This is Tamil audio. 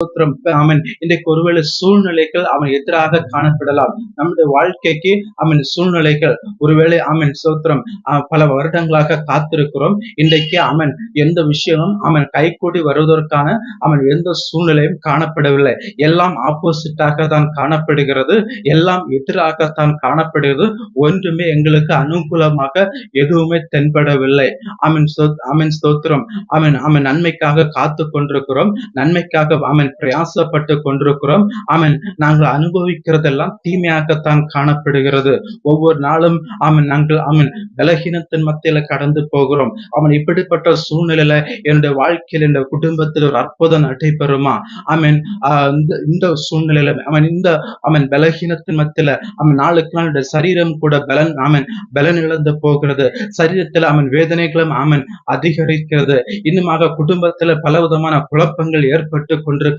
ஸ்தோத்திரம். ஆமென். இன்றைக்கு ஒருவேளை சூழ்நிலைகள் அவன் எதிராக காணப்படலாம். நம்முடைய வாழ்க்கைக்கு சூழ்நிலைகள் ஒருவேளை ஸ்தோத்திரம் பல வருடங்களாக காத்திருக்கிறோம். இன்றைக்கு எந்த விஷயமும் கைகூடி வருவதற்கான எந்த சூழ்நிலையும் காணப்படவில்லை. எல்லாம் ஆப்போசிட்டாக தான் காணப்படுகிறது. எல்லாம் எதிராகத்தான் காணப்படுகிறது. ஒன்றுமே எங்களுக்கு அனுகூலமாக எதுவுமே தென்படவில்லை. ஸ்தோத்திரம். நன்மைக்காக காத்துக் கொண்டிருக்கிறோம். நன்மைக்காக பிரயாசப்பட்டு கொண்டிருக்கிறோம். நாங்கள் அனுபவிக்கிறதெல்லாம் தீமையாகத்தான் காணப்படுகிறது. ஒவ்வொரு நாளும் நாங்கள் பலகீனத்தின் மத்தியில கடந்து போகிறோம். இப்படிப்பட்ட சூழ்நிலையில என்னுடைய வாழ்க்கையில் இந்த குடும்பத்தில் ஒரு அற்புதம் நடைபெறுமா? ஆமென். இந்த சூழ்நிலையில இந்த பலகீனத்தின் மத்தியில நாளுக்கு நாள் இந்த சரீரம் கூட பலன் இழந்து போகிறது. சரீரத்தில் வேதனைகளும் அதிகரிக்கிறது. இன்னுமாக குடும்பத்துல பலவிதமான குழப்பங்கள் ஏற்பட்டு கொண்டிருக்கிறது.